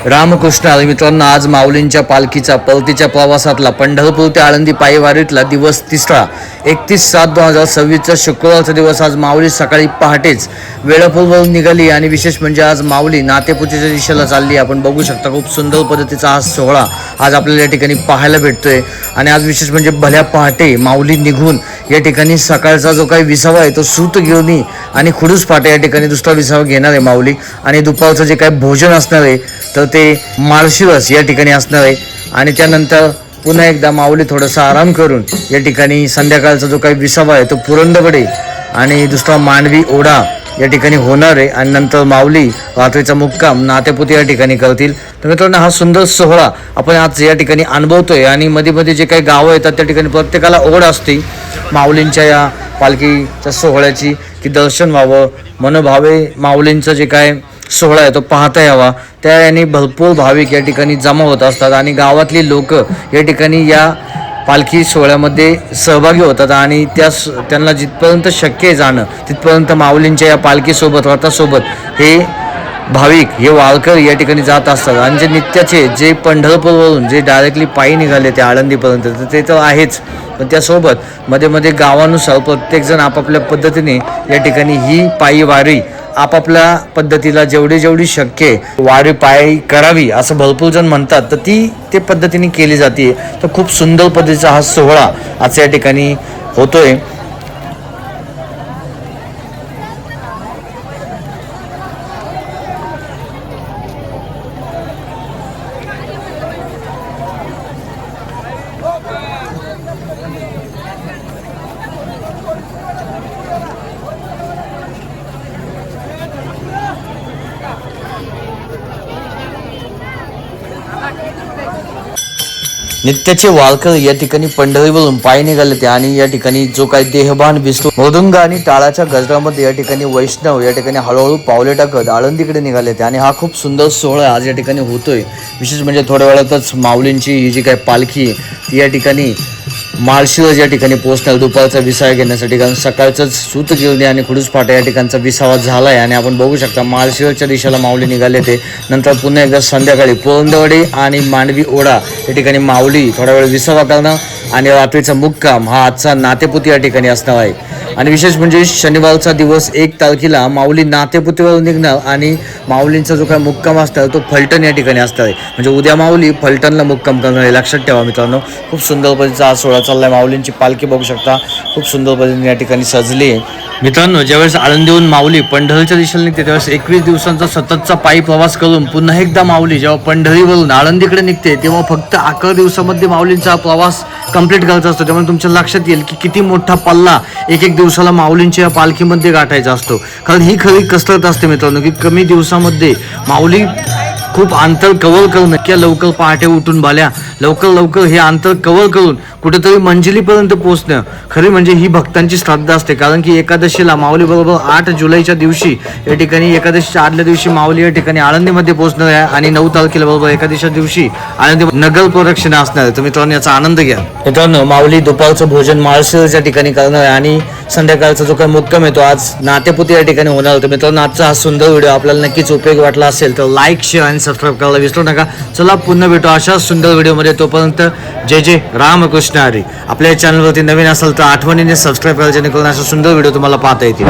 रामकृष्ण हरी मित्रांनो, आज माऊलींच्या पालखीचा परतीच्या प्रवासातला पंढरपूर ते आळंदी पायी वारीतला दिवस तिसरा 31/7/2026चा शुक्रवारचा दिवस. आज माऊली सकाळी पहाटेच वेळापूर्वरून निघाली आणि विशेष म्हणजे आज माऊली नातेपुतीच्या दिशेला चालली. आपण बघू शकता खूप सुंदर पद्धतीचा हा सोहळा आज आपल्याला या ठिकाणी पाहायला भेटतोय. आणि आज विशेष म्हणजे भल्या पहाटे माऊली निघून या ठिकाणी सकाळचा जो काही विसावा आहे तो सूतगिरणी आणि खुडूस फाटा या ठिकाणी दुसरा विसावा घेणार आहे माऊली. आणि दुपारचं जे काही भोजन असणार आहे तर ते माळशिरस या ठिकाणी असणार आहे. आणि त्यानंतर पुन्हा एकदा माऊली थोडासा आराम करून या ठिकाणी संध्याकाळचा जो काही विसावा आहे तो पुरंदरकडे आणि दुसरा मांडवी ओढा या ठिकाणी होणार आहे. आणि नंतर माऊली रात्रीचा मुक्काम नातेपुते या ठिकाणी करतील. तर मित्रांनो, हा सुंदर सोहळा आपण आज या ठिकाणी अनुभवतोय. आणि मध्ये मध्ये जे काही गावं येतात त्या ठिकाणी प्रत्येकाला ओढ असते माऊलींच्या या पालखीच्या सोहळ्याची, की दर्शन व्हावं, मनोभावे माऊलींचं जे काय सोहळा आहे तो पाहता यावा. त्या याने भरपूर भाविक या ठिकाणी जमा होत असतात आणि गावातली लोक या ठिकाणी या पालखी सोहळ्यामध्ये सहभागी होतात. आणि त्यांना जिथपर्यंत शक्य आहे जाणं तिथपर्यंत माऊलींच्या या पालखीसोबत रथासोबत हे भाविक हे वारकरी या ठिकाणी जात असतात. आणि जे नित्याचे जे पंढरपूरवरून जे डायरेक्टली पायी निघाले ते आळंदीपर्यंत तर ते तर आहेच, पण त्यासोबत मध्ये मध्ये गावानुसार प्रत्येकजण आपापल्या पद्धतीने या ठिकाणी ही पायी वारी आपापल्या पद्धतीला जेवढी शक्य आहे वारी पायी करावी असं भरपूर जण म्हणतात. तर ते पद्धतीने केली जाते. तर खूप सुंदर पद्धतीचा हा सोहळा आज या ठिकाणी होतोय. नित्याचे वारकरी या ठिकाणी पंढरीवरून पायी निघाले ते. आणि या ठिकाणी जो काही देहभान विसरून मृदुंग आणि टाळाच्या गजरामध्ये या ठिकाणी वैष्णव या ठिकाणी हळूहळू पावले टाकत आळंदीकडे निघाले ते. आणि हा खूप सुंदर सोहळा आज या ठिकाणी होतोय. विशेष म्हणजे थोड्या वेळातच माऊलींची ही जी काही पालखी ती या ठिकाणी माळशिरस या ठिकाणी पोहोचणार दुपारचा विसावा घेण्यासाठी. कारण सकाळचंच सूतगिरणी आणि खुडूस फाटा या ठिकाणचा विसावा झाला आहे. आणि आपण बघू शकता माळशिरसच्या दिशेला माऊली निघाले ते. नंतर पुन्हा एकदा संध्याकाळी पुरंदरवाडी आणि मांडवी ओढा या ठिकाणी माऊली थोडा वेळ विसावा करणं आणि रात्रीचा मुक्काम हा आजचा नातेपुती या ठिकाणी असणार आहे. आणि विशेष म्हणजे शनिवारचा दिवस 1 तारखेला माऊली नातेपुतीवर निघणार आणि माऊलींचा जो काय मुक्काम असणार तो फलटण या ठिकाणी असणार आहे. म्हणजे उद्या माऊली फलटणला मुक्काम करणार आहे. लक्षात ठेवा मित्रांनो, खूप सुंदर पद्धतीचा हा सोहळा चाललाय. माऊलींची पालखी बघू शकता खूप सुंदर पद्धतीने या ठिकाणी सजली आहे. मित्रांनो, ज्यावेळेस आळंदीहून माऊली पंढरीच्या दिशेला निघते त्यावेळेस 21 दिवसांचा सततचा पायी प्रवास करून पुन्हा एकदा माऊली जेव्हा पंढरीवरून आळंदीकडे निघते तेव्हा फक्त 11 दिवसामध्ये माऊलींचा प्रवास कंप्लीट करायचा असतो. त्यामुळे तुमच्या लक्षात येईल की किती मोठा पल्ला एक दिवसाला माऊलींच्या पालखीमध्ये गाठायचा असतो. कारण ही खरी कसरत असते मित्रांनो, की कमी दिवसामध्ये माऊली खूप अंतर कव्हर करणं, किंवा लवकर पहाटे उठून बाल्या लवकर हे अंतर कव्हर करून कुठेतरी मंजिलीपर्यंत पोहोचणं खरी म्हणजे ही भक्तांची श्रद्धा असते. कारण की एकादशीला माऊली बरोबर 8 जुलैच्या दिवशी या ठिकाणी एकादशीच्या आदल्या दिवशी माऊली या ठिकाणी आळंदीमध्ये पोहोचणार आहे. आणि 9 तारखेला बरोबर एकादशीच्या दिवशी आळंदी नगर प्रदक्षिणा असणार आहे. तर मित्रांनो, याचा आनंद घ्या. मित्रांनो, माऊली दुपारचं भोजन माळशिरस या ठिकाणी करणार आहे आणि संध्याकाळचा जो काही मुक्काम आहे तो आज नातेपुती या ठिकाणी होणार होता. मित्रांनो, आजचा हा सुंदर व्हिडिओ आपल्याला नक्कीच उपयोगी वाटला असेल तर लाईक, शेअर आणि सबस्क्राईब करायला विसरू नका. चला पुन्हा भेटू अशा सुंदर व्हिडिओमध्ये. तोपर्यंत जय रामकृष्ण हरी. आपल्या चॅनलवरती नवीन असेल तर आठवणीने सबस्क्राईब करा जेणेकरून अशा सुंदर व्हिडिओ तुम्हाला पाहता येतील.